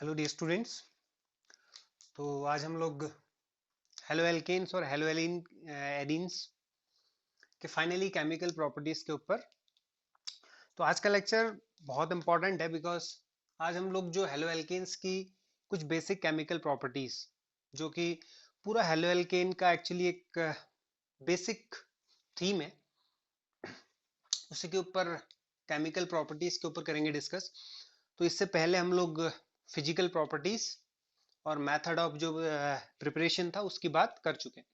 Hello dear students. तो आज हम लोग हेलो एल्केन्स और हेलो एडीन्स के फाइनली केमिकल प्रॉपर्टीज के ऊपर। तो आज का लेक्चर बहुत इंपॉर्टेंट है बिकॉज आज हम लोग जो हेलो एल्केन्स की कुछ बेसिक केमिकल प्रॉपर्टीज, जो कि पूरा हेलो एल्केन का एक्चुअली एक बेसिक थीम है, उसी के ऊपर केमिकल प्रॉपर्टीज के ऊपर करेंगे डिस्कस। तो इससे पहले हम लोग फिजिकल प्रॉपर्टीज और मेथड ऑफ जो प्रिपरेशन था उसकी बात कर चुके हैं।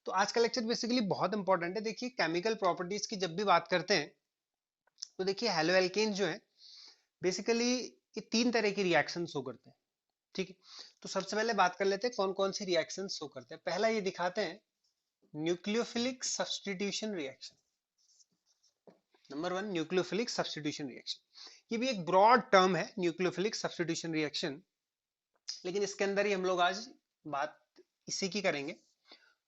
तो आज का लेक्चर बेसिकली बहुत इंपॉर्टेंट है। देखिए, केमिकल प्रॉपर्टीज की जब भी बात करते हैं तो देखिए हेलो एल्केन्स जो है बेसिकली ये तीन तरह की रिएक्शन शो करते हैं। ठीक है, तो सबसे पहले बात कर लेते हैं कौन कौन सी रिएक्शन शो करते हैं। पहला ये दिखाते हैं nucleophilic substitution reaction. Number one, nucleophilic substitution reaction. ये भी एक ब्रॉड टर्म है न्यूक्लियोफिलिक सब्स्टिट्यूशन रिएक्शन, लेकिन इसके अंदर ही हम लोग आज बात इसी की करेंगे।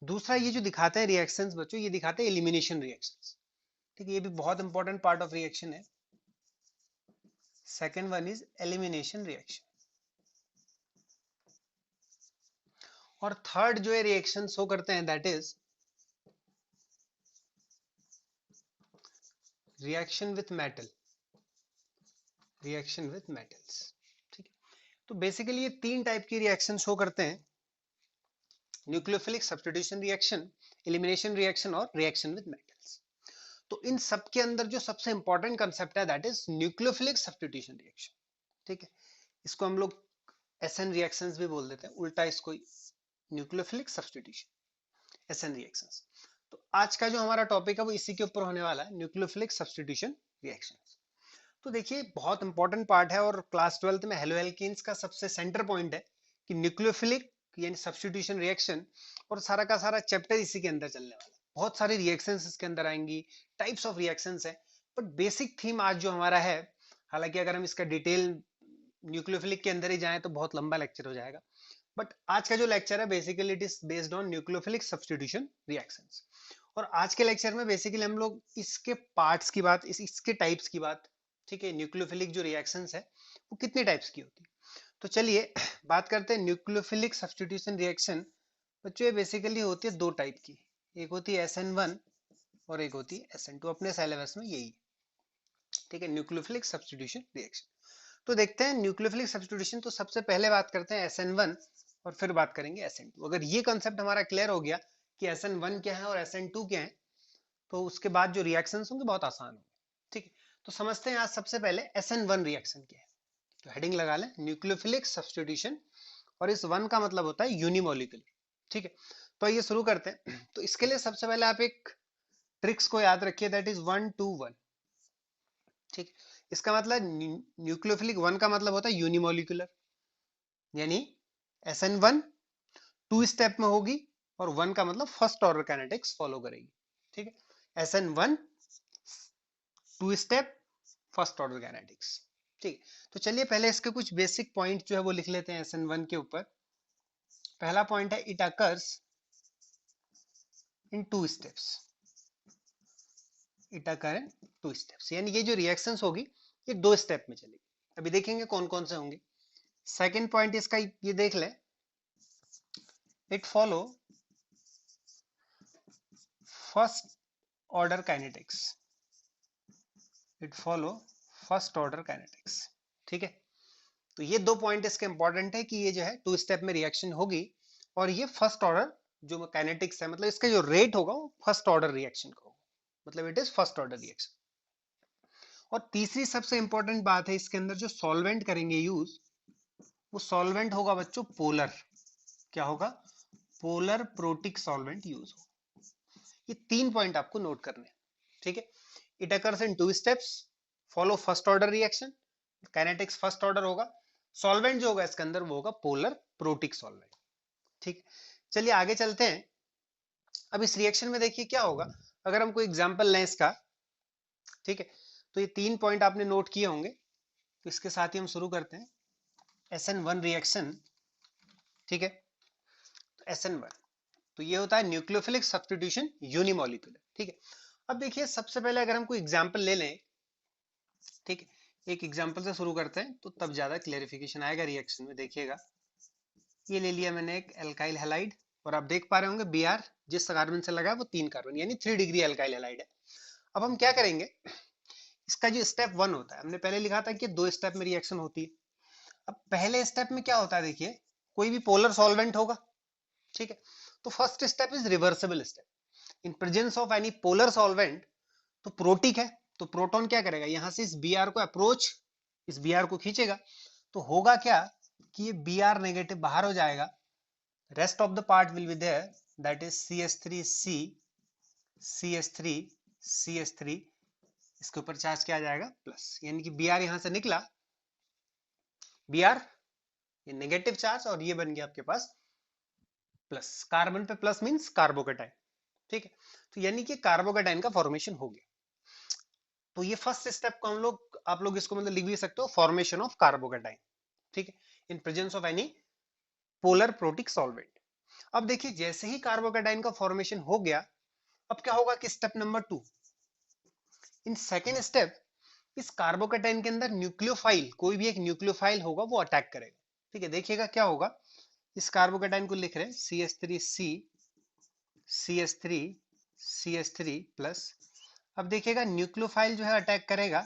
दूसरा ये जो दिखाते हैं रिएक्शंस बच्चों, ये दिखाते हैं एलिमिनेशन रिएक्शंस। ठीक है, ये भी बहुत इंपॉर्टेंट पार्ट ऑफ रिएक्शन है। Second one is elimination reaction. और थर्ड जो है रिएक्शन शो करते हैं that is reaction with metal. Reaction with metals. ठीक है, तो बेसिकली ये तीन टाइप की रिएक्शन शो करते हैं, nucleophilic substitution reaction, elimination reaction और रिएक्शन विथ मेटल्स। तो इन सब के अंदर जो सबसे इंपॉर्टेंट कंसेप्ट है that is nucleophilic substitution reaction. ठीक है, इसको हम लोग एसएन रिएक्शंस भी बोल देते हैं, उल्टा इसको न्यूक्लियोफिलिक सब्स्टिट्यूशन एसएन रिएक्शंस। तो आज का जो हमारा टॉपिक है वो इसी के ऊपर होने वाला है, न्यूक्लियोफिलिक सब्स्टिट्यूशन रिएक्शंस। तो देखिए बहुत इंपॉर्टेंट पार्ट है और क्लास 12th में हेलो एल्केन्स का सबसे सेंटर पॉइंट है कि न्यूक्लियोफिलिक यानी सब्स्टिट्यूशन रिएक्शन, और सारा का सारा चैप्टर इसी के अंदर चलने वाला है। बहुत सारी रिएक्शंस इसके अंदर आएंगी, टाइप्स ऑफ रिएक्शंस है, बट बेसिक थीम आज जो हमारा है, हालांकि अगर हम इसका डिटेल न्यूक्लियोफिलिक के अंदर ही जाएं तो बहुत लंबा लेक्चर हो जाएगा, बट आज का जो लेक्चर है basically it is based on nucleophilic substitution reactions. और आज के लेक्चर में बेसिकली हम लोग इसके पार्ट्स की बात, इसके टाइप्स की बात, ठीक है, न्यूक्लियोफिलिक जो रिएक्शंस है वो कितने टाइप्स की होती है। तो चलिए बात करते हैं न्यूक्लियोफिलिक सब्स्टिट्यूशन रिएक्शन। बच्चों ये बेसिकली होती है दो टाइप की, एक होती है SN1 और एक होती है SN2। अपने सिलेबस में यही है, ठीक है, न्यूक्लियोफिलिक सब्स्टिट्यूशन रिएक्शन। तो देखते हैं न्यूक्लियोफिलिक सब्स्टिट्यूशन। तो सबसे पहले बात करते हैं SN1 और फिर बात करेंगे SN2। अगर ये कंसेप्ट हमारा क्लियर हो गया कि SN1 क्या है और SN2 क्या है, तो उसके बाद जो रिएक्शंस होंगे बहुत आसान होंगे। ठीक है, तो समझते हैं आज सबसे पहले SN1 रिएक्शन क्या है। तो हेडिंग लगा लें न्यूक्लियोफिलिक सब्स्टिट्यूशन, और इस वन का मतलब होता है यूनिमोलिकुलर। ठीक है, तो ये शुरू करते हैं। तो इसके लिए सबसे पहले आप एक ट्रिक्स को याद रखिए, दैट इज 1-2-1। ठीक, इसका मतलब न्यूक्लियोफिलिक वन का मतलब होता है यूनिमोलिकुलर, यानी SN1 टू स्टेप में होगी और वन का मतलब फर्स्ट ऑर्डर काइनेटिक्स फॉलो करेगी। ठीक है, SN1 two step first order kinetics. ठीक, तो चलिए पहले इसके कुछ बेसिक पॉइंट जो है वो लिख लेते हैं SN1 के ऊपर। पहला पॉइंट है it occurs in two steps. It occur in two steps, यानी ये जो रिएक्शंस होगी ये दो स्टेप में चलेगी। अभी देखेंगे कौन कौन से होंगे। सेकंड पॉइंट इसका ये देख ले, it follow first order kinetics. It follow first order kinetics. ठीक है, तो ये दो पॉइंट इसके इंपॉर्टेंट है कि ये जो है टू स्टेप में रिएक्शन होगी और ये फर्स्ट ऑर्डर जो काइनेटिक्स है, मतलब इसका जो रेट होगा वो फर्स्ट ऑर्डर रिएक्शन का होगा, मतलब it is first order reaction. और तीसरी सबसे इंपॉर्टेंट बात है, इसके अंदर जो सॉल्वेंट करेंगे यूज, वो सॉल्वेंट होगा बच्चों पोलर। क्या होगा? पोलर प्रोटिक सॉल्वेंट यूज होगा। ये तीन पॉइंट आपको नोट करने हैं। ठीक है, it occurs in two steps, follow first order reaction, kinetics first order होगा, सॉल्वेंट जो होगा इसके अंदर वो होगा पोलर प्रोटिक सॉल्वेंट। ठीक, चलिए आगे चलते हैं। अब इस रिएक्शन में देखिए क्या होगा, अगर हम कोई एग्जांपल लें इसका। ठीक है, तो ये तीन पॉइंट आपने नोट किए होंगे, तो इसके साथ ही हम शुरू करते हैं। SN1 रिएक्शन, ठीक है, तो SN1 तो ये होता है न्यूक्लियोफिलिक सब्स्टिट्यूशन यूनिमोलिकुलर। ठीक है, अब देखिए सबसे पहले अगर हम कोई एग्जांपल ले लें, ठीक है, एक एग्जांपल से शुरू करते हैं तो तब ज्यादा क्लेरिफिकेशन आएगा रिएक्शन में। देखिएगा, ये ले लिया मैंने एक एल्काइल हैलाइड, और आप देख पा रहे होंगे Br जिस कार्बन से लगा है वो 3 कार्बन, यानी 3 डिग्री एल्काइल हैलाइड है। अब हम क्या करेंगे, इसका जो स्टेप 1 होता है, हमने पहले लिखा था कि 2 स्टेप में रिएक्शन होती है। अब पहले स्टेप में क्या होता है, देखिए कोई भी पोलर सॉल्वेंट होगा, ठीक है, तो first step is reversible step. In presence of any polar solvent, तो प्रोटिक है, तो प्रोटॉन क्या करेगा, यहां से इस Br को अप्रोच, इस Br को खींचेगा, तो होगा क्या कि ये Br नेगेटिव बाहर हो जाएगा, rest of the part will be there, that is CH3C, CH3, CH3, इसके ऊपर चार्ज किया जाएगा प्लस, यानी कि Br यहां से निकला, Br ये नेगेटिव चार्ज, और ये बन गया आपके पास प्लस, कार्बन पे प्लस मींस कार्बोकेटाइन, ठीक है, तो यानी कि कार्बोकेटाइन का फॉर्मेशन हो गया। तो ये फर्स्ट स्टेप को हम लोग, आप लोग इसको मतलब लिख भी सकते हो, फॉर्मेशन ऑफ कार्बोकेटाइन, ठीक है, in presence of any polar protic solvent. अब देखिए जैसे ही कार्बोकेटाइन का फॉर्मेशन हो गया, अब क्या होगा कि step number 2, in second step इस कार्बोकेटाइन के अंदर न्यूक्लियोफाइल, कोई भी एक न्यूक्लियोफाइल होगा वो अटैक करेगा, ठीक है। देखिएगा क्या होगा, इस कार्बोकेटाइन को लिख रहे हैं CH3C, CH3, CH3 प्लस, अब देखिएगा न्यूक्लियोफाइल जो है अटैक करेगा,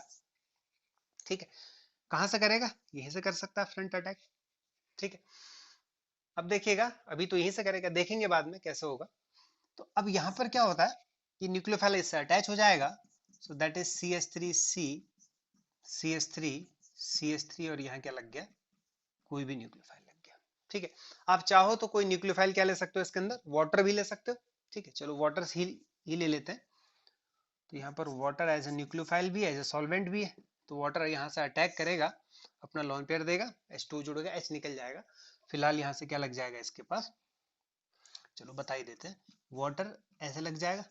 ठीक है, कहां से करेगा, यहीं से कर सकता है फ्रंट अटैक, ठीक है। अब देखिएगा अभी तो यहीं से करेगा, देखेंगे बाद में कैसे होगा। तो अब यहां पर क्या होता है कि न्यूक्लियोफाइल इससे अटैच हो जाएगा, so that is CH3C, CH3, CH3, और यहाँ क्या लग गया, कोई भी न्यूक्लियोफाइल लग गया, ठीक है। आप चाहो तो कोई न्यूक्लियोफाइल क्या ले सकते हो इसके अंदर, वाटर भी ले सकते हो, ठीक है, चलो वाटर ही ले लेते हैं। तो यहाँ पर वाटर एज ए न्यूक्लियोफाइल भी है, एज ए सॉल्वेंट भी है, तो वाटर यहाँ से अटैक करेगा, अपना लोन पेयर देगा, H2 जुड़ेगा, H निकल जाएगा, फिलहाल यहाँ से क्या लग जाएगा इसके पास, चलो बता ही देते हैं, वाटर ऐसे लग जाएगा,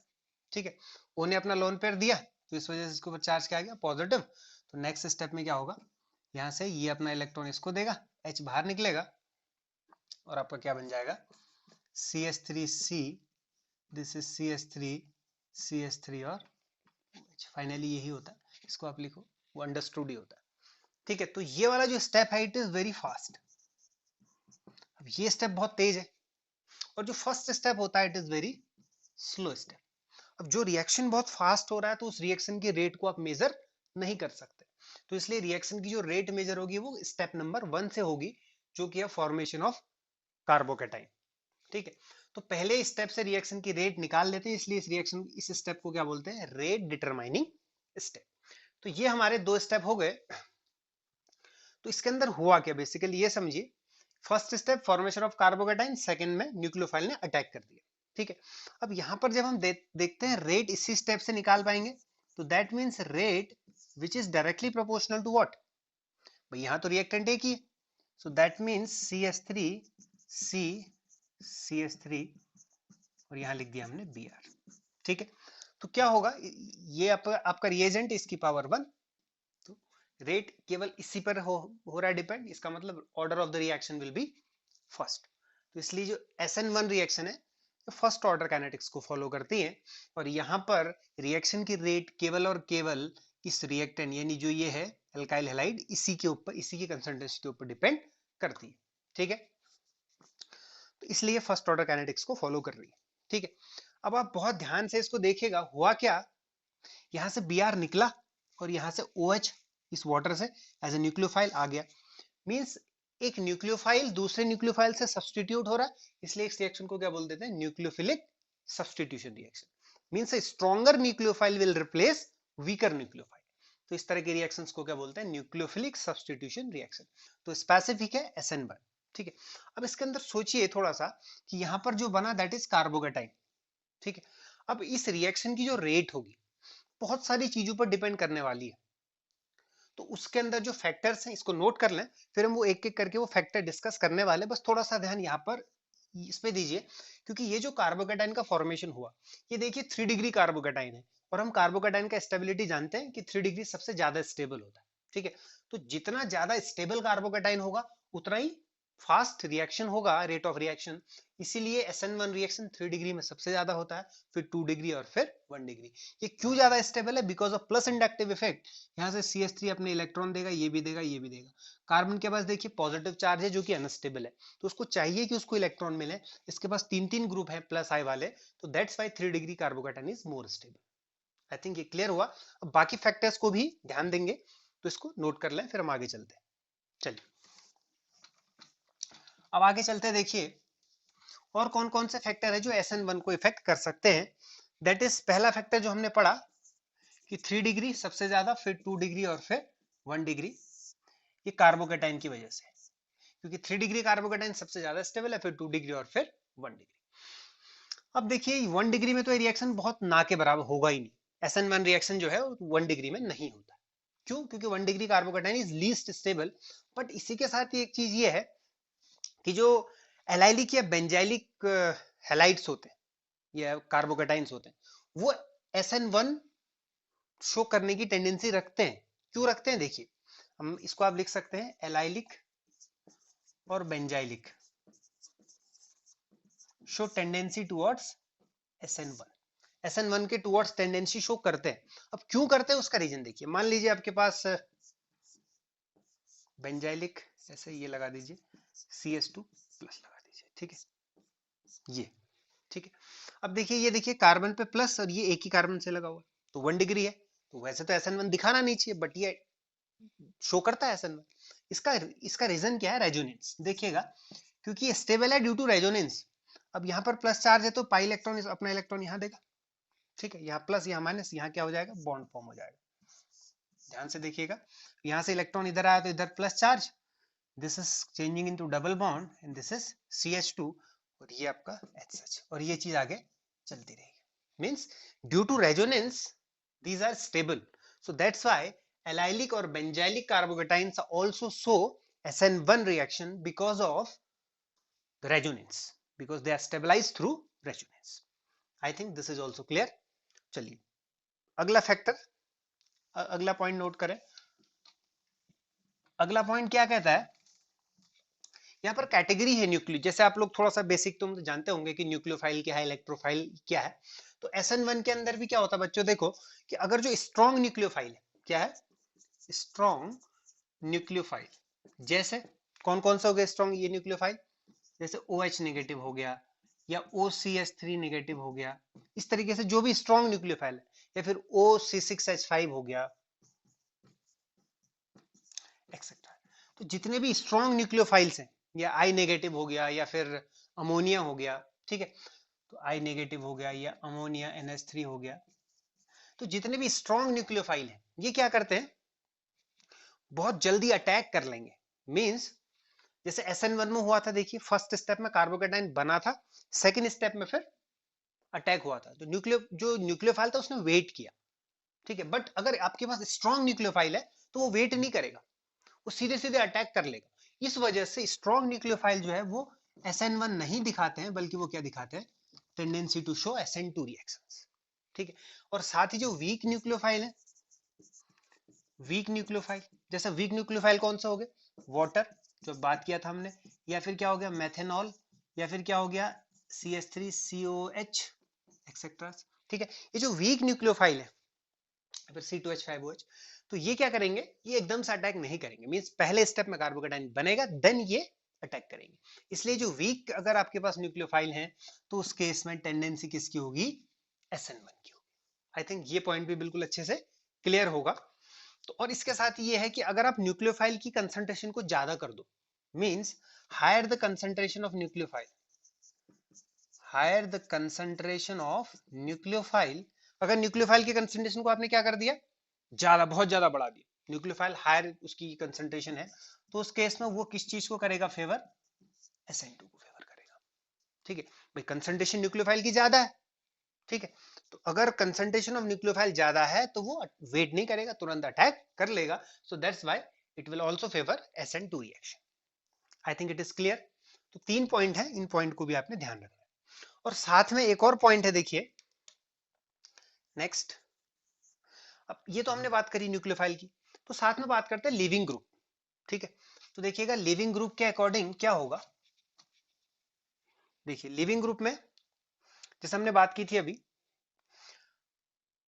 ठीक है। ओ ने अपना लोन पेयर दिया, तो इस वजह से इसके ऊपर चार्ज क्या आ गया, पॉजिटिव। तो नेक्स्ट स्टेप में क्या होगा, यहाँ से ये अपना इलेक्ट्रॉन इसको देगा, H बाहर निकलेगा, और आपका क्या बन जाएगा, CH3C, this is CH3, CH3, और फाइनली यही होता है, इसको आप लिखो, वो अंडरस्टूड ही होता है, ठीक है। तो ये वाला जो स्टेप है इट इज वेरी फास्ट, अब ये स्टेप बहुत तेज है, और जो फर्स्ट स्टेप होता है it is very slow step. अब जो रिएक्शन बहुत फास्ट हो रहा है तो उस रिएक्शन की रेट को आप मेजर नहीं कर सकते, तो इसलिए रिएक्शन की जो रेट मेजर होगी वो स्टेप नंबर 1 से होगी, जो कि है फॉर्मेशन ऑफ कार्बोकेटाइन, ठीक है। तो पहले स्टेप से रिएक्शन की रेट निकाल लेते हैं, इसलिए इस रिएक्शन, इस स्टेप को क्या बोलते हैं, रेट डिटरमाइनिंग स्टेप। तो ये हमारे 2 स्टेप हो गए। तो इसके अंदर हुआ क्या, बेसिकली ये समझिए, first step formation of carbocation, second में न्यूक्लियोफाइल ने अटैक कर दिया, ठीक है। अब यहां पर जब हम देखते हैं रेट इसी स्टेप से निकाल पाएंगे, तो that means rate which is directly proportional to what, भाई यहां तो रिएक्टेंट एक ही है, so that means CH3C, CH3, और यहां लिख दिया हमने Br, ठीक है। तो क्या होगा, ये आपका रिएजेंट, इसकी पावर 1, तो रेट केवल इसी पर हो रहा है डिपेंड, इसका मतलब order of the reaction will be first. तो इसलिए जो SN1 रिएक्शन है फर्स्ट ऑर्डर काइनेटिक्स को फॉलो करती है, और यहाँ पर रिएक्शन की रेट केवल और केवल इस रिएक्टेंट, यानी जो ये है एल्काइल हैलाइड, इसी के ऊपर, इसी की कंसंट्रेशन के ऊपर डिपेंड करती है, ठीक है। तो इसलिए फर्स्ट ऑर्डर काइनेटिक्स को फॉलो कर रही है, ठीक है। अब आप बहुत ध्यान से इसको देखिएगा, हुआ क्या, यहां से Br निकला, और यहां से OH इस वाटर से एज ए न्यूक्लियोफाइल आ गया, मींस एक न्यूक्लियोफाइल दूसरे न्यूक्लियोफाइल से सब्स्टिट्यूट हो रहा है, इसलिए इस रिएक्शन को क्या बोल देते हैं, nucleophilic substitution reaction, means A stronger nucleophile will replace weaker nucleophile. तो इस तरह के रिएक्शंस को क्या बोलते हैं, न्यूक्लियोफिलिक सब्स्टिट्यूशन रिएक्शन। तो स्पेसिफिक है SN1, ठीक है। अब इसके अंदर सोचिए थोड़ा सा कि यहां पर जो बना दैट इज कार्बोकेटाइन, ठीक है। अब इस रिएक्शन की जो रेट होगी बहुत सारी चीजों पर डिपेंड करने वाली है, तो उसके अंदर जो फैक्टर्स हैं इसको नोट कर लें, फिर हम वो एक एक करके वो फैक्टर डिस्कस करने वाले, बस थोड़ा सा ध्यान यहाँ पर इस पे दीजिए, क्योंकि ये जो कार्बोकेटाइन का फॉर्मेशन हुआ, ये देखिए 3 डिग्री कार्बोकेटाइन है, और हम कार्बोकेटाइन का स्टेबिलिटी जानते हैं कि 3 डिग्री सबसे ज्यादा स्टेबल होता है, ठीक है। तो जितना ज्यादा स्टेबल कार्बोकेटाइन होगा उतना ही फास्ट रिएक्शन होगा, रेट ऑफ रिएक्शन, इसीलिए SN1 रिएक्शन 3 डिग्री में सबसे ज्यादा होता है, फिर 2 डिग्री और फिर 1 डिग्री। ये क्यों ज्यादा स्टेबल है? Because of plus inductive effect. यहाँ से CH3 अपने इलेक्ट्रॉन देगा, ये भी देगा, ये भी देगा। कार्बन के पास देखिए पॉजिटिव चार्ज है जो कि अनस्टेबल है, तो उसको चाहिए कि उसको इलेक्ट्रॉन मिले। इसके पास 3 ग्रुप है प्लस आई वाले, तो that's why 3 degree carbocation is more stable. I think ये क्लियर हुआ। अब बाकी फैक्टर्स को भी ध्यान देंगे, तो इसको नोट कर लें, फिर हम आगे चलते हैं। चलिए अब आगे चलते हैं। देखिए और कौन कौन से फैक्टर है जो SN1 को इफेक्ट कर सकते हैं। दैट इज पहला फैक्टर जो हमने पढ़ा कि 3 डिग्री सबसे ज्यादा, फिर 2 डिग्री और फिर 1 डिग्री। ये कार्बोकेटाइन की वजह से, क्योंकि 3 डिग्री कार्बोकेटाइन सबसे ज्यादा स्टेबल है, फिर 2 डिग्री और फिर 1 डिग्री। अब देखिए 1 डिग्री में तो ये रिएक्शन बहुत ना के बराबर होगा ही नहीं। SN1 रिएक्शन जो है 1 डिग्री में नहीं होता। क्यों? क्योंकि 1 degree carbocation is least stable. But इसी के साथ ही एक चीज ये है कि जो एलाइलिक या बेंजाइलिक हैलाइड्स होते हैं या कार्बोकेटाइन्स होते हैं, वो SN1 शो करने की टेंडेंसी रखते हैं। क्यों रखते हैं? देखिए हम इसको आप लिख सकते हैं एलाइलिक और benzylic show tendency towards SN1। SN1 के टुवर्ड्स टेंडेंसी शो करते हैं। अब क्यों करते हैं उसका रीजन देखिए। मान लीजिए आपके पास बेंजाइलिक, ऐसे ये लगा दीजिए, CH2 प्लस लगा दीजिए, ठीक है, ये ठीक है। अब देखिए ये देखिए कार्बन पे प्लस और ये एक ही कार्बन से लगा हुआ, तो 1 डिग्री है। तो वैसे तो SN1 दिखाना नहीं चाहिए, बट ये शो करता है SN1। इसका इसका रीजन क्या है? रेजोनेंस। देखिएगा क्योंकि ये स्टेबल है ड्यू टू रेजोनेंस। अब यहाँ पर प्लस चार्ज है तो पाई इलेक्ट्रॉन अपना इलेक्ट्रॉन यहाँ देगा, ठीक है, यहाँ प्लस यहाँ माइनस, यहाँ क्या हो जाएगा? बॉन्ड फॉर्म हो जाएगा। ध्यान से देखिएगा, यहाँ से इलेक्ट्रॉन इधर आया तो इधर plus charge, this is changing into double bond and this is CH2, और ये आपका HH, और ये चीज आगे चलती रहेगी। Means due to resonance these are stable, so that's why allylic or benzylic carbocations also show SN1 reaction because of the resonance, because they are stabilized through resonance. I think this is also clear. चलिए अगला factor, अगला point note करें। अगला point क्या कहता है? यहाँ पर कैटेगरी है न्यूक्लियो, जैसे आप लोग थोड़ा सा बेसिक तो जानते होंगे कि न्यूक्लियोफाइल क्या है, इलेक्ट्रोफाइल क्या है। तो SN1 के अंदर भी क्या होता है बच्चों? देखो कि अगर जो स्ट्रॉन्ग न्यूक्लियोफाइल है, क्या है? Strong nucleophile. जैसे कौन कौन सा हो गया स्ट्रॉन्ग ये न्यूक्लियोफाइल? जैसे OH नेगेटिव हो गया या OCH3 नेगेटिव हो गया। इस तरीके से जो भी स्ट्रॉन्ग न्यूक्लियोफाइल है, या फिर OC6H5 हो गया, एक्सेट्रा। तो जितने भी स्ट्रॉन्ग न्यूक्लियोफाइल्स हैं, या आई नेगेटिव हो गया या फिर अमोनिया हो गया, ठीक है, तो आई नेगेटिव हो गया या अमोनिया NH3 हो गया, तो जितने भी स्ट्रॉन्ग न्यूक्लियोफाइल हैं ये क्या करते हैं? बहुत जल्दी अटैक कर लेंगे। मींस जैसे SN1 में हुआ था, देखिए फर्स्ट स्टेप में कार्बोकेटाइन बना था, सेकंड स्टेप में फिर अटैक हुआ था, तो जो न्यूक्लियोफाइल था उसने वेट किया, ठीक है। बट अगर आपके पास स्ट्रॉन्ग न्यूक्लियोफाइल है तो वो वेट नहीं करेगा, वो सीधे सीधे अटैक कर लेगा। इस वजह से स्ट्रॉन्ग न्यूक्लियोफाइल जो है वो SN1 नहीं दिखाते हैं, बल्कि वो क्या दिखाते हैं? Tendency to show SN2 reactions, ठीक है। और साथ ही जो वीक न्यूक्लियोफाइल है, वीक न्यूक्लियोफाइल, जैसे वीक न्यूक्लियोफाइल कौन सा हो गया? वाटर, जो बात किया था हमने, या फिर क्या हो गया? मेथेनॉल, या फिर क्या हो गया? CH3COH एक्सेट्रा, ठीक है। ये जो वीक न्यूक्लियोफाइल है, फिर C2H5OH, तो ये क्या करेंगे? ये एकदम से अटैक नहीं करेंगे। मींस पहले स्टेप में कार्बोकेटाइन बनेगा, देन ये अटैक करेंगे। इसलिए जो वीक अगर आपके पास न्यूक्लियोफाइल है तो उस केस में टेंडेंसी किसकी होगी? SN1 की होगी। आई थिंक ये पॉइंट भी बिल्कुल अच्छे से क्लियर होगा। तो और इसके साथ ये है कि अगर आप न्यूक्लियोफाइल की कंसंट्रेशन को ज्यादा कर दो, means higher the concentration of nucleophile, higher the concentration of nucleophile, अगर न्यूक्लियोफाइल की कंसंट्रेशन को आपने क्या कर दिया? ज्यादा, बहुत ज्यादा बढ़ा दिया, न्यूक्लियोफाइल हायर उसकी कंसंट्रेशन है, तो उस केस में वो किस चीज को करेगा फेवर? SN2 को फेवर करेगा, ठीक है। भाई कंसंट्रेशन न्यूक्लियोफाइल की ज्यादा है, ठीक है, तो अगर कंसंट्रेशन ऑफ न्यूक्लियोफाइल ज्यादा है तो वो वेट नहीं करेगा, तुरंत अटैक कर लेगा। सो that's why it will also favour SN2 reaction. I think it is clear. तो 3 पॉइंट है, इन पॉइंट को भी आपने ध्यान रखना है। और साथ में एक और पॉइंट है, देखिए नेक्स्ट। अब ये तो हमने बात करी न्यूक्लियोफाइल की, तो साथ में बात करते हैं लिविंग ग्रुप, ठीक है। तो देखिएगा लिविंग ग्रुप के अकॉर्डिंग क्या होगा। देखिए लिविंग ग्रुप में जैसे हमने बात की थी अभी,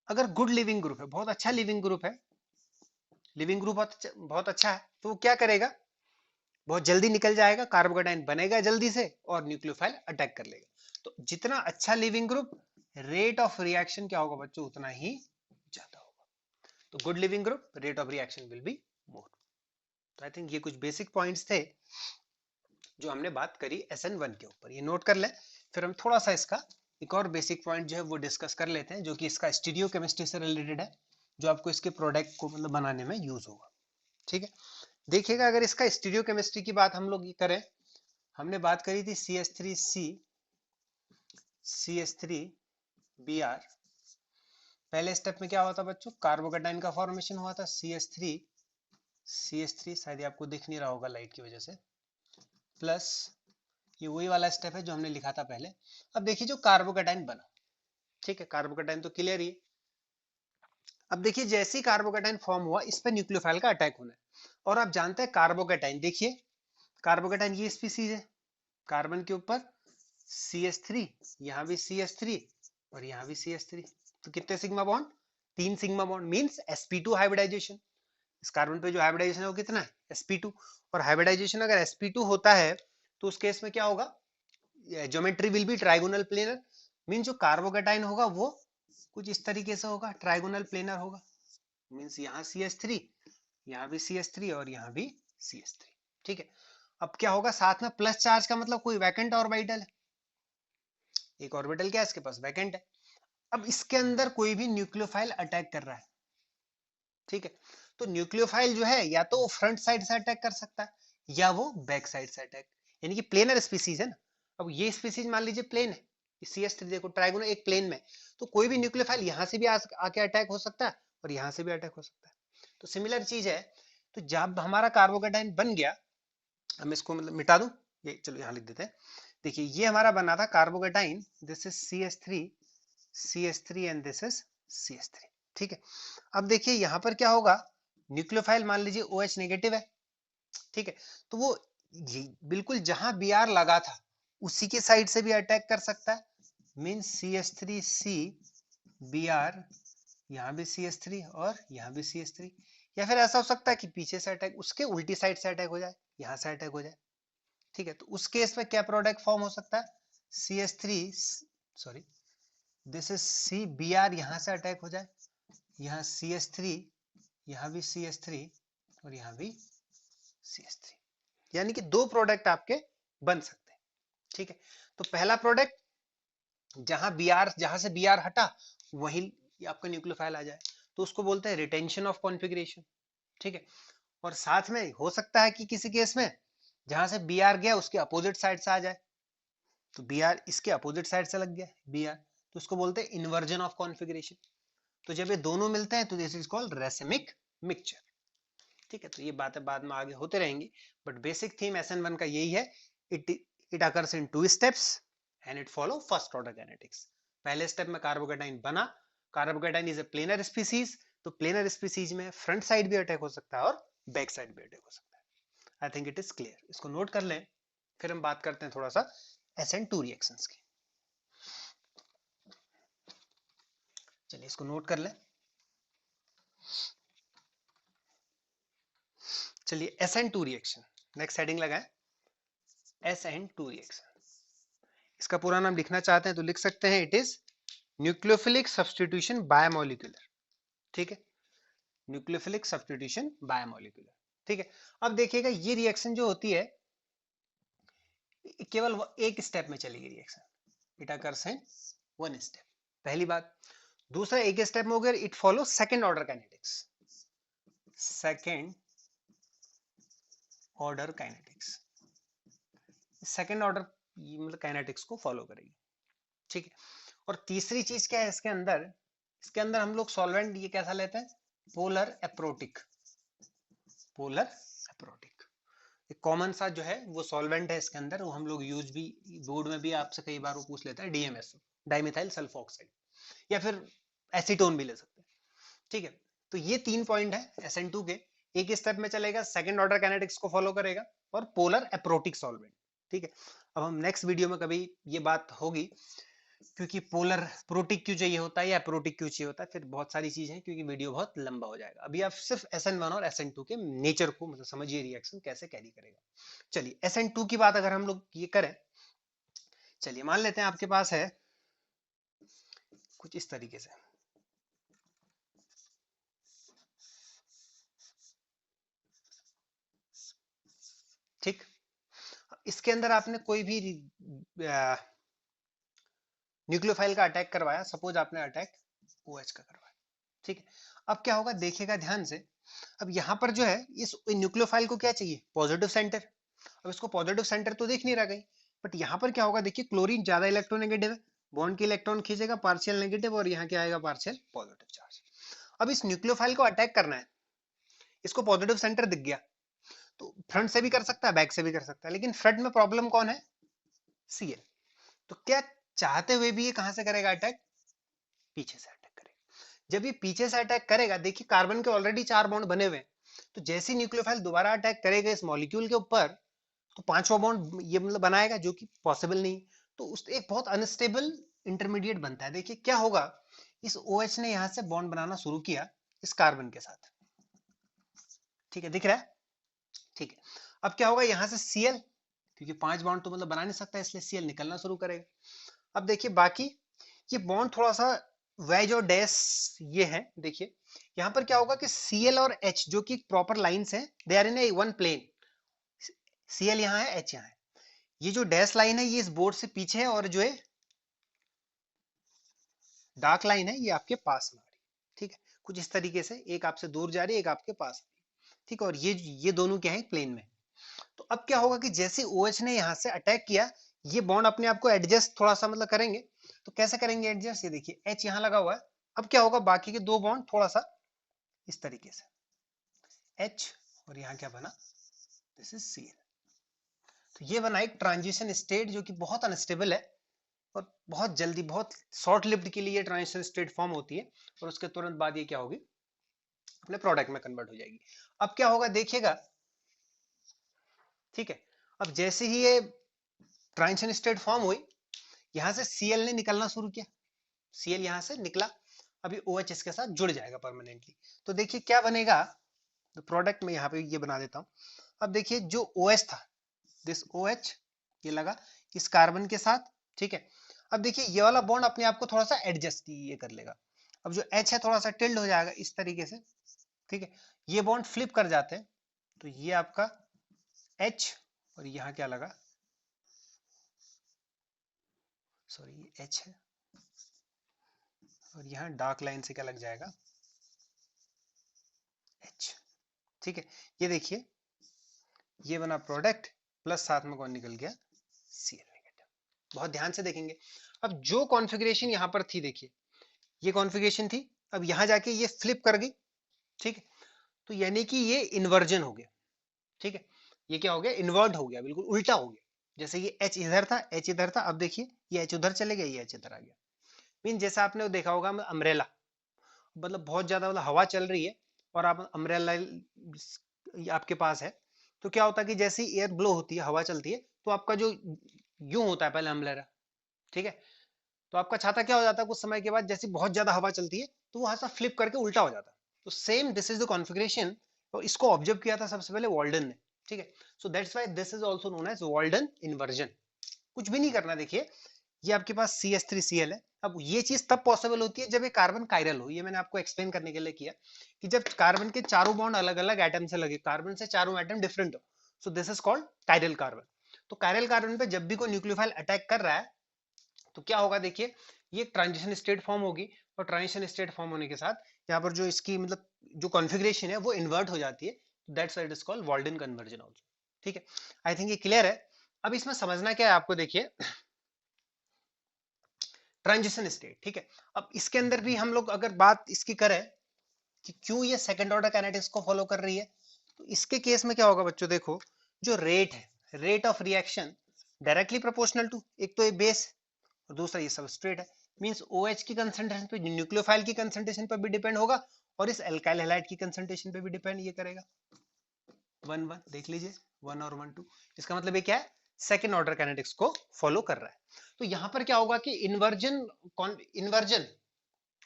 अगर गुड लिविंग ग्रुप है, बहुत अच्छा लिविंग ग्रुप है, लिविंग ग्रुप बहुत अच्छा है, तो वो क्या करेगा, बहुत जल्दी निकल जाएगा, कार्बोकेटाइन बनेगा जल्दी से और न्यूक्लियोफाइल अटैक कर लेगा। तो जितना अच्छा leaving group, rate of reaction क्या होगा बच्चों, उतना ही ज्यादा होगा। तो good leaving group, rate of reaction will be more. तो आई थिंक ये कुछ बेसिक पॉइंट्स थे जो हमने बात करी SN1 के ऊपर, ये नोट कर लें। फिर हम थोड़ा सा इसका एक और बेसिक पॉइंट जो है वो डिस्कस कर लेते हैं, जो कि इसका स्टीरियो केमिस्ट्री से रिलेटेड है, जो आपको इसके प्रोडक्ट को मतलब बनाने में यूज होगा। ठीक है, देखिएगा अगर इसका स्टीरियो केमिस्ट्री की बात हम लोग करें, हमने बात करी थी CH3C CH3Br। पहले स्टेप में क्या हुआ था बच्चों, कार्बोकेटाइन का फॉर्मेशन हुआ था, CH3 शायद आपको दिख नहीं रहा होगा लाइट की वजह से, प्लस ये वही वाला स्टेप है जो हमने लिखा था पहले। अब देखिए जो कार्बोकेटाइन बना, ठीक है, कार्बोकेटाइन तो क्लियर ही है। अब देखिए जैसे ही कार्बोकेटाइन फॉर्म हुआ, इस पर न्यूक्लियोफाइल का अटैक होना है। और आप जानते हैं कार्बोकेटाइन, देखिए कार्बोकेटाइन ये स्पीसीज है, कार्बन के ऊपर CH3, यहाँ भी CH3 और यहाँ भी CH3, तो कितने sigma bond, 3 sigma bond, means sp2 hybridisation. इस कार्बन पे जो हाइब्रिडाइजेशन है वो कितना है, sp2। और हाइब्रिडाइजेशन अगर sp2 होता है तो उस केस में क्या होगा, geometry will be trigonal planar, means जो कार्बोकेटाइन होगा वो कुछ इस तरीके से होगा, ट्राइगोनल प्लेनर होगा, मींस यहाँ CH3, यहाँ भी CH3 और यहाँ भी CH3। ठीक है, अब क्या होगा, साथ में प्लस चार्ज का मतलब कोई वैकेंट ऑर्बिटल है, एक ऑर्बिटल क्या है इसके पास, वैकेंट है। अब इसके अंदर कोई भी न्यूक्लियोफाइल अटैक कर रहा है, ठीक है, तो न्यूक्लियोफाइल जो है या तो वो फ्रंट साइड से अटैक कर सकता है या वो बैक साइड से अटैक, यानी कि प्लेनर स्पीसीज है ना। अब ये स्पीसीज मान लीजिए प्लेन है, CH3 देखो ट्राइगोनल एक प्लेन में, तो कोई भी न्यूक्लियोफाइल यहाँ से भी आके अटैक हो सकता है और यहाँ से भी अटैक हो सकता है। तो सिमिलर चीज है। तो जब हमारा कार्बोकेटाइन बन गया, हम इसको मतलब मिटा दूं, ये चलो यहाँ लिख देते हैं। देखिए ये हमारा बना था carbocation, this is CH3 and this is CH3। ठीक है, अब देखिए यहाँ पर क्या होगा, न्यूक्लियोफाइल मान लीजिए OH नेगेटिव है, ठीक है, तो वो बिल्कुल जहां Br लगा था उसी के साइड से भी अटैक कर सकता है, मीन CH3C Br, यहाँ भी CH3 और यहाँ भी CH3, या फिर ऐसा हो सकता है कि पीछे से अटैक, उसके उल्टी साइड से अटैक हो जाए, यहाँ से अटैक हो जाए। ठीक है, तो उस केस में क्या प्रोडक्ट फॉर्म हो सकता है, CH3, sorry this is CBr, यहाँ से अटैक हो जाए, यहाँ CH3, यहाँ भी CH3 और यहाँ भी CH3, यानी कि 2 प्रोडक्ट आपके बन सकते हैं। ठीक है, तो पहला प्रोडक्ट जहां से Br हटा वहीं आपका न्यूक्लियोफाइल आ जाए, तो उसको बोलते हैं रिटेंशन ऑफ कॉन्फ़िगरेशन। ठीक है, और साथ में हो सकता है कि किसी केस में जहां से Br गया उसके अपोजिट साइड से आ जाए, तो Br इसके अपोजिट साइड से लग गया Br, तो उसको बोलते हैं इन्वर्जन ऑफ कॉन्फ़िगरेशन। तो जब ये दोनों मिलते हैं तो this is called racemic mixture. ठीक है, तो ये बातें बाद में आगे होते रहेंगी, बट बेसिक थीम SN1 का यही है, it occurs in 2 steps and it follow first order kinetics. पहले स्टेप में कार्बोकेटाइन बना, carbocation is a planar species, तो प्लेनर स्पीसीज में फ्रंट साइड भी अटैक हो सकता है और बैक साइड भी अटैक हो सकता है। I think it is clear, इसको नोट कर लें। फिर हम बात करते हैं थोड़ा सा SN2 रिएक्शंस की। चलिए इसको नोट कर लें। चलिए SN2 रिएक्शन, नेक्स्ट हेडिंग लगाएं, SN2 रिएक्शन। इसका पूरा नाम लिखना चाहते हैं तो लिख सकते हैं, it is nucleophilic substitution biomolecular. ठीक है, न्यूक्लियोफिलिक सब्स्टिट्यूशन बायोमोलिकुलर। ठीक है, अब देखिएगा ये रिएक्शन जो होती है केवल एक स्टेप में चलेगी reaction, it occurs in 1 step, पहली बात। दूसरा एक स्टेप में हो गया, it follow second order kinetics, second order kinetics, second order मतलब काइनेटिक्स को फॉलो करेगी। ठीक है, और तीसरी चीज क्या है इसके अंदर हम लोग सॉल्वेंट ये कैसा लेते हैं, पोलर एप्रोटिक, पोलर एप्रोटिक एक कॉमन सा जो है वो सॉल्वेंट है इसके अंदर, वो हम लोग यूज भी बोर्ड में भी आपसे कई बार वो पूछ लेता है, DMSO, डाइमिथाइल सल्फोक्साइड, या फिर एसीटोन भी ले सकते हैं। ठीक है, तो ये 3 पॉइंट है SN2 के, एक स्टेप में चलेगा, सेकंड ऑर्डर काइनेटिक्स को फॉलो करेगा, और पोलर एप्रोटिक सॉल्वेंट। ठीक है, अब हम नेक्स्ट वीडियो में कभी ये बात होगी, क्योंकि पोलर प्रोटिक क्यों चाहिए होता है या प्रोटिक क्यों चाहिए होता है, फिर बहुत सारी चीजें हैं, क्योंकि वीडियो बहुत लंबा हो जाएगा। अभी आप सिर्फ SN1 और SN2 के नेचर को मतलब समझिए, रिएक्शन कैसे कैरी करेगा। चलिए SN2 की बात अगर हम लोग ये करें, चलिए मान लेते हैं आपके पास है कुछ इस तरीके से, ठीक। इसके अंदर आपने कोई भी न्यूक्लियोफाइल का अटैक करवाया, सपोज आपने अटैक OH का करवाया, ठीक है। अब क्या होगा, देखिएगा ध्यान से, अब यहाँ पर जो है इस न्यूक्लियोफाइल को क्या चाहिए, पॉजिटिव सेंटर। अब इसको पॉजिटिव सेंटर तो दिख नहीं रहा कहीं, बट यहाँ पर क्या होगा, देखिए क्लोरीन ज्यादा इलेक्ट्रोनेगेटिव है, बॉन्ड के इलेक्ट्रॉन खींचेगा पार्शियल नेगेटिव, और यहाँ क्या आएगा, पार्शियल पॉजिटिव चार्ज। अब इस न्यूक्लियोफाइल को अटैक करना है, इसको पॉजिटिव सेंटर दिख गया, तो फ्रंट से भी कर सकता है, बैक से भी कर सकता है, लेकिन फ्रंट में प्रॉब्लम कौन है, Cl। तो क्या चाहते हुए भी ये कहां से करेगा अटैक, पीछे से अटैक करेगा। जब ये पीछे से अटैक करेगा, देखिए कार्बन के ऑलरेडी 4 बॉन्ड बने हुए हैं, तो जैसे न्यूक्लियोफाइल दोबारा अटैक करेगा इस मॉलिक्यूल के ऊपर, तो 5वां बॉन्ड ये मतलब बनाएगा, जो कि पॉसिबल नहीं। तो उस एक बहुत अनस्टेबल इंटरमीडिएट बनता है। देखिए क्या होगा, इस OH ने यहां से बॉन्ड बनाना शुरू किया इस कार्बन के साथ, ठीक है, दिख रहा है, ठीक है। अब क्या होगा, यहां से Cl, क्योंकि 5 बॉन्ड तो मतलब बना नहीं सकता, इसलिए Cl निकलना शुरू करेगा। अब देखिए बाकी ये बॉन्ड थोड़ा सा वेज और डैश ये है, देखिए यहां पर क्या होगा कि Cl और H जो कि प्रॉपर लाइंस हैं, they are in a one plane. Cl यहाँ है, H यहाँ है, ये जो डैश लाइन है ये इस बोर्ड से पीछे है, और जो है डार्क लाइन है ये आपके पास में आ रही है, ठीक है। कुछ इस तरीके से, एक आपसे दूर जा रही है, एक आपके पास, ठीक है, और ये दोनों क्या है, प्लेन में। तो अब क्या होगा कि जैसे OH ने यहां से अटैक किया, ये बॉन्ड अपने आप को एडजस्ट थोड़ा सा मतलब करेंगे। तो कैसे करेंगे एडजस्ट, ये देखिए H यहां लगा हुआ है। अब क्या होगा, बाकी के 2 बॉन्ड थोड़ा सा इस तरीके से, H, और यहाँ क्या बना, दिस इज Cl। तो ये बना एक ट्रांजिशन स्टेट जो कि बहुत अनस्टेबल है, और बहुत जल्दी, बहुत शॉर्ट लिव्ड के लिए ट्रांजिशन स्टेट फॉर्म होती है, और उसके तुरंत बाद ये क्या होगी, अपने प्रोडक्ट में कन्वर्ट हो जाएगी। अब क्या होगा देखिएगा, ठीक है, अब जैसे ही ये ट्रांजिशन स्टेट फॉर्म हुई, यहां से Cl ने निकलना शुरू किया, Cl यहां से निकला, अभी OH इसके साथ जुड़ जाएगा परमानेंटली। तो देखिए क्या बनेगा, तो प्रोडक्ट में यहाँ पे ये बना देता हूं। अब देखिए जो OH था, दिस OH ये लगा इस कार्बन के साथ, ठीक है। अब देखिए ये वाला बॉन्ड अपने आप को थोड़ा सा एडजस्ट ये कर लेगा। अब जो H है थोड़ा सा टिल्ड हो जाएगा इस तरीके से, ठीक है। ये बॉन्ड फ्लिप कर जाते हैं, तो ये आपका H, और यहाँ क्या लगा, सॉरी ये H है, और यहाँ डार्क लाइन से क्या लग जाएगा, H, ठीक है। ये देखिए ये बना प्रोडक्ट, प्लस साथ में कौन निकल गया, Cl नेगेटिव। बहुत ध्यान से देखेंगे। अब जो कॉन्फ़िगरेशन यहाँ पर थी, देखिए ये कॉन्फ़िगरेशन थी, अब यहाँ जाके ये फ्लिप कर गई, ठीक है। तो यानी कि ये इन्वर्जन हो गया, ठीक है। ये क्या हो गया, इन्वर्ट हो गया, बिल्कुल उल्टा हो गया। जैसे ये H इधर था, H इधर था, अब देखिए ये H उधर चले गया, ये H इधर आ गया। मीन जैसा आपने देखा होगा अम्ब्रेला, मतलब बहुत ज्यादा मतलब हवा चल रही है, और आप अम्ब्रेला आपके पास है, तो क्या होता है कि जैसे एयर ब्लो होती है, हवा चलती है, तो आपका जो यूं होता है पहले अम्ब्रेला, ठीक है। तो आपका छाता क्या हो जाता है कुछ समय के बाद, जैसे बहुत ज्यादा हवा चलती है, तो वो ऐसा फ्लिप करके उल्टा हो जाता है। तो same this is the configuration, और इसको ऑब्जर्व किया था सबसे पहले वॉल्डन ने, ठीक है। So that's why this is also known as Walden inversion. कुछ भी नहीं करना, देखिए ये आपके पास CH3Cl है। अब ये चीज तब पॉसिबल होती है जब ये कार्बन कायरल हो, ये मैंने आपको एक्सप्लेन करने के लिए किया कि जब कार्बन के चारों बॉन्ड अलग अलग एटम से लगे, कार्बन से चारों एटम डिफरेंट हो, so this is called chiral carbon. तो कायरल कार्बन पे जब भी कोई न्यूक्लियोफाइल अटैक कर रहा है, तो क्या होगा देखिए, ये ट्रांजिशन स्टेट फॉर्म होगी, और ट्रांजिशन स्टेट फॉर्म होने के साथ यहाँ पर जो इसकी मतलब जो कॉन्फ़िगरेशन है वो इन्वर्ट हो जाती है। That's why it is called Walden conversion also, ठीक है। आई थिंक ये क्लियर है। अब इसमें समझना क्या है आपको, देखिए ट्रांजिशन स्टेट, ठीक है। अब इसके अंदर भी हम लोग अगर बात इसकी करें कि क्यों ये सेकंड ऑर्डर काइनेटिक्स को फॉलो कर रही है, तो इसके केस में क्या होगा बच्चों, देखो जो रेट है, rate of reaction directly proportional to, एक तो ये बेस और दूसरा ये सबस्ट्रेट है, मींस OH की कंसंट्रेशन पे, न्यूक्लियोफाइल की कंसंट्रेशन पर भी डिपेंड होगा, और इस एल्काइल हैलाइड की कंसंट्रेशन पे भी डिपेंड ये करेगा। 1 1 देख लीजिए, 1 और 1 2, इसका मतलब ये क्या है, सेकेंड ऑर्डर काइनेटिक्स को फॉलो कर रहा है। तो यहां पर क्या होगा कि इन्वर्जन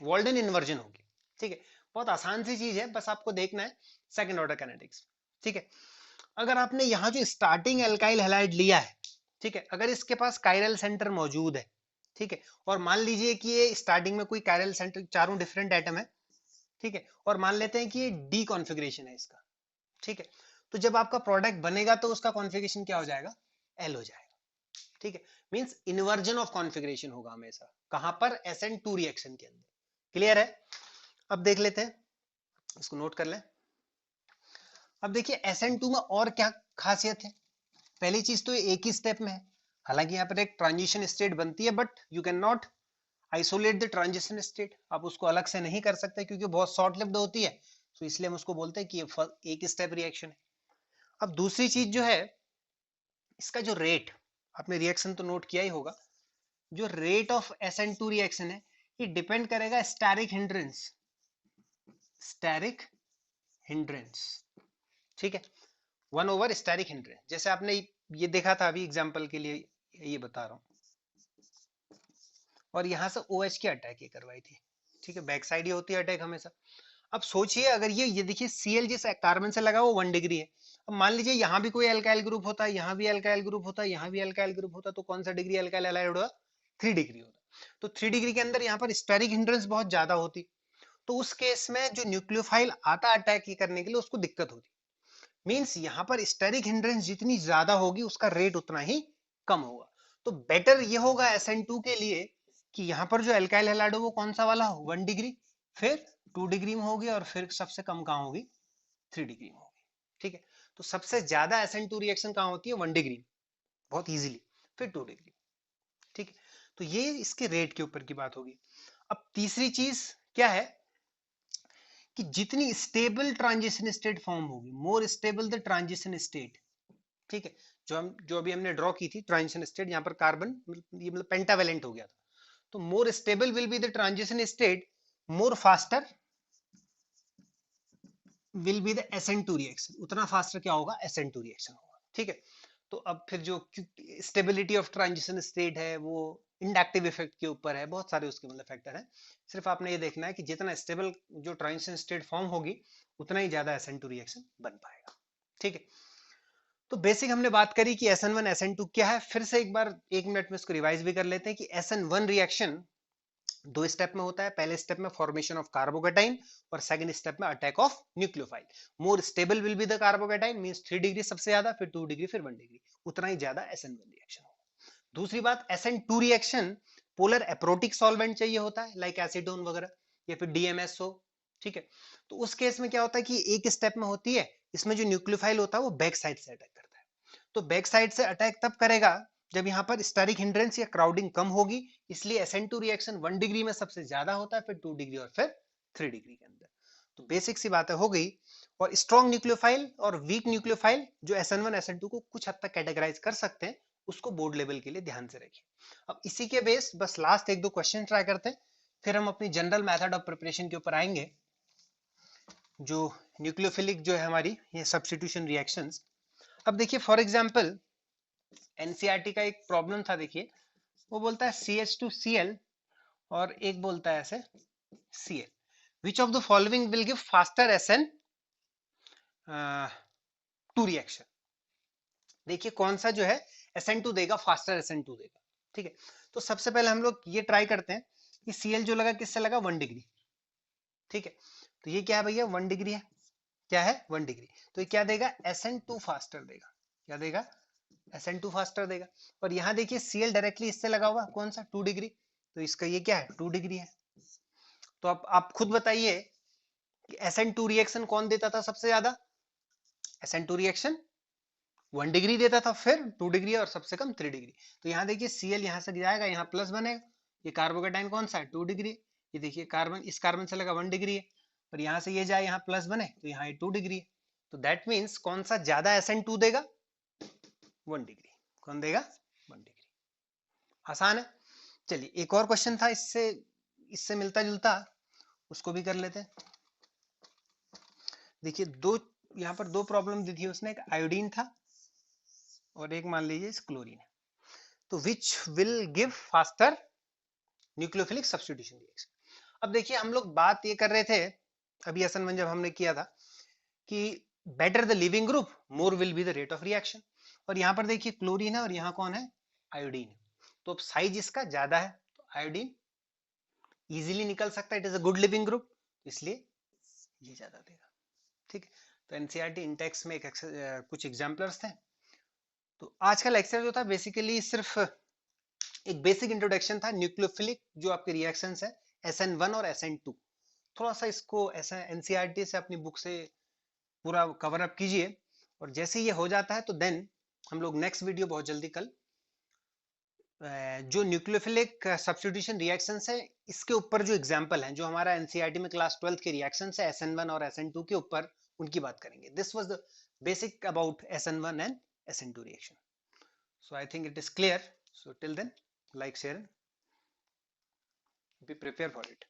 वॉल्डन इन्वर्जन होगी। ठीक है, बहुत आसान सी चीज है, बस आपको देखना है सेकंड ऑर्डर काइनेटिक्स। ठीक है, अगर आपने यहाँ जो स्टार्टिंग एल्काइल हैलाइड लिया है, ठीक है, अगर इसके पास कायरल सेंटर मौजूद है, ठीक है, और मान लीजिए कि ये स्टार्टिंग में कोई कायरल सेंटर, चारों डिफरेंट एटम है, ठीक है, और मान लेते हैं कि ये डी कॉन्फ़िगरेशन है इसका, ठीक है, तो जब आपका प्रोडक्ट बनेगा तो उसका कॉन्फ़िगरेशन क्या हो जाएगा, एल हो जाएगा। ठीक है, मींस इन्वर्जन ऑफ कॉन्फ़िगरेशन होगा हमेशा, कहां पर, SN2 रिएक्शन के अंदर। क्लियर है? अब देख लेते हैं, इसको नोट कर लें। अब देखिए SN2 में और क्या खासियत है। पहली चीज तो ये एक ही स्टेप में है, हालांकि यहाँ पर एक ट्रांजिशन स्टेट बनती है, but you can not isolate the transition state, आप उसको अलग से नहीं कर सकते क्योंकि बहुत शॉर्ट लिव्ड होती है, तो इसलिए हम उसको बोलते हैं कि ये एक स्टेप रिएक्शन है। अब दूसरी चीज जो है, इसका जो रेट, आपने रिएक्शन तो नोट किया ही होगा, जो रेट ऑफ SN2 रिएक्शन है, ये डिपेंड करेगा स्टेरिक हिंड्रेंस। ठीक है, 1 ओवर स्टेरिक हिंड्रेंस, जैसे आपने ये देखा था अभी एग्जांपल के लिए ये बता रहा हूं, और यहां से OH की अटैक ये करवाई थी। ठीक है, बैक साइड ही होती है अटैक हमेशा। अब सोचिए अगर ये देखिए Cl जिस कार्बन से लगा वो 1 डिग्री है, अब मान लीजिए यहाँ भी कोई अल्काइल ग्रुप होता है, यहाँ भी अल्काइल ग्रुप होता है, यहाँ भी अल्काइल ग्रुप होता, तो कौन सा डिग्री अल्काइल हैलाइड होगा, 3 डिग्री होता। तो 3 डिग्री के अंदर यहाँ पर स्टेरिक हिंड्रेंस बहुत ज्यादा होती, तो उस केस में जो न्यूक्लियोफाइल आता अटैक करने के लिए उसको दिक्कत होती। मींस यहाँ पर स्टेरिक हिंड्रेंस जितनी ज्यादा होगी उसका रेट उतना ही कम होगा। तो बेटर ये होगा SN2 के लिए कि यहाँ पर जो एल्काइल हैलाइड हो वो कौन सा वाला हो, 1 डिग्री, फिर 2 डिग्री में होगी, और फिर सबसे कम कहाँ होगी, 3 डिग्री में होगी। ठीक है, तो सबसे ज्यादा SN2 रिएक्शन कहाँ होती है, 1 डिग्री, बहुत इजीली, फिर 2 डिग्री। ठीक है, तो ये इसके रेट के ऊपर की बात होगी। अब तीसरी चीज क्या है कि जितनी स्टेबल ट्रांजिशन स्टेट फॉर्म होगी, more stable the transition state. ठीक है, जो अभी हमने ड्रॉ की थी ट्रांजिशन स्टेट, यहाँ पर कार्बन ये मतलब पेंटावेलेंट हो गया था, तो more stable will be the transition state, more faster will be the SN2 reaction, उतना फास्टर क्या होगा, SN2 रिएक्शन होगा। ठीक है, तो अब फिर जो स्टेबिलिटी ऑफ ट्रांजिशन स्टेट है वो इंडक्टिव इफेक्ट के ऊपर है, बहुत सारे उसके मतलब फैक्टर हैं। सिर्फ आपने ये देखना है कि जितना स्टेबल जो ट्रांजिशन स्टेट फॉर्म होगी उतना ही ज्यादा SN2 रिएक्शन बन पाएगा। ठीक है, तो बेसिक हमने बात करी कि SN1 SN2 क्या है, फिर से एक बार 1 मिनट में इसको रिवाइज भी कर लेते हैं कि SN1 रिएक्शन 2 स्टेप में होता है। पहले स्टेप में फॉर्मेशन ऑफ कार्बोकेटाइन, और सेकंड स्टेप में attack of nucleophile. More stable will be the carbocation, means 3 degree सबसे ज्यादा, फिर 2 डिग्री, फिर 1 डिग्री, उतना ही ज्यादा SN1 रिएक्शन होगा। दूसरी बात, SN2 reaction polar aprotic solvent चाहिए होता है, लाइक एसीटोन वगैरह, या फिर DMSO। ठीक है, तो उस केस में क्या होता है कि एक स्टेप में होती है, इसमें जो न्यूक्लियोफाइल होता है वो बैक साइड से अटैक करता है। तो बैक साइड से अटैक तब करेगा जब यहाँ पर स्टेरिक हिंड्रेंस या क्राउडिंग कम होगी, इसलिए SN2 रिएक्शन 1 डिग्री में सबसे ज्यादा होता है, फिर 2 डिग्री, और फिर 3 डिग्री के अंदर। तो बेसिक सी बातें हो गई। और स्ट्रॉन्ग न्यूक्लियोफाइल और वीक न्यूक्लियोफाइल जो SN1 SN2 को कुछ हद तक कैटेगराइज कर सकते हैं, उसको बोर्ड लेवल के लिए ध्यान से रखिए। अब इसी के बेस बस लास्ट 1-2 क्वेश्चन ट्राई करते हैं, फिर हम अपनी जनरल मेथड ऑफ प्रिपरेशन के ऊपर आएंगे। जो न्यूक्लियोफिलिक जो है हमारी ये सब्स्टिट्यूशन रिएक्शंस। अब देखिए फॉर एग्जांपल एनसीईआरटी का एक प्रॉब्लम था, देखिए वो बोलता है CH2Cl और एक बोलता है ऐसे Cl, which of the following will give faster SN2 reaction. देखिए कौन सा जो है SN2 देगा, फास्टर SN2 देगा। ठीक है, तो सबसे पहले हम लोग ये ट्राई करते हैं कि Cl जो लगा किससे लगा, 1 डिग्री। ठीक है, तो ये क्या है भैया, 1 डिग्री है, क्या है, 1 डिग्री, तो ये क्या देगा, SN2 फास्टर देगा, क्या देगा, SN2 फास्टर देगा। और यहाँ देखिए Cl डायरेक्टली इससे लगा हुआ कौन सा, 2 डिग्री, तो इसका ये क्या है, 2 डिग्री है। तो आप खुद बताइए कि SN2 रिएक्शन कौन देता था सबसे ज्यादा, SN2 रिएक्शन 1 डिग्री देता था, फिर 2 डिग्री, और सबसे कम 3 डिग्री। तो यहाँ देखिए Cl यहाँ से जाएगा, यहाँ प्लस बनेगा, ये कार्बोकेटाइन कौन सा है, 2 डिग्री, ये देखिए कार्बन, इस कार्बन से लगा 1 डिग्री है, और यहाँ से ये जाए यहाँ प्लस बने, तो यहाँ ये 2 डिग्री है। तो दैट मीन्स कौन सा ज्यादा SN2 देगा, 1 डिग्री, कौन देगा, 1 डिग्री। आसान है। चलिए एक और क्वेश्चन था इससे इससे मिलता जुलता, उसको भी कर लेते हैं। देखिए दो, यहाँ पर दो प्रॉब्लम दी थी उसने, एक आयोडीन था और एक मान लीजिए क्लोरीन है। तो which will give faster nucleophilic substitution reaction. अब देखिए हम लोग बात ये कर रहे थे अभी SN1 जब हमने किया था कि better the leaving group more will be the rate of reaction, और यहाँ पर देखिए क्लोरीन है और यहाँ कौन है, आयोडीन है। तो अब साइज इसका ज्यादा है तो आयोडीन इजीली निकल सकता है, it is a good leaving group, इसलिए ये ज्यादा देगा। ठीक है, तो एनसीईआरटी इंटेक्स में कुछ एग्जाम्पलर्स थे। तो आज का लेक्चर जो था बेसिकली सिर्फ एक बेसिक इंट्रोडक्शन था न्यूक्लियोफिलिक जो आपके रिएक्शंस है SN1 और SN2। थोड़ा सा इसको ऐसा एनसीईआरटी से अपनी बुक से पूरा कवर अप कीजिए, और जैसे ये हो जाता है तो देन हम लोग नेक्स्ट वीडियो बहुत जल्दी कल जो न्यूक्लियोफिलिक सब्स्टिट्यूशन रिएक्शंस है इसके ऊपर जो एग्जांपल हैं जो हमारा एनसीईआरटी में क्लास 12th के रिएक्शंस है SN1 और SN2 के ऊपर, उनकी बात करेंगे। This was the basic about SN1 and SN2 reaction. So I think it is clear. So till then, like, share, and be prepared for it.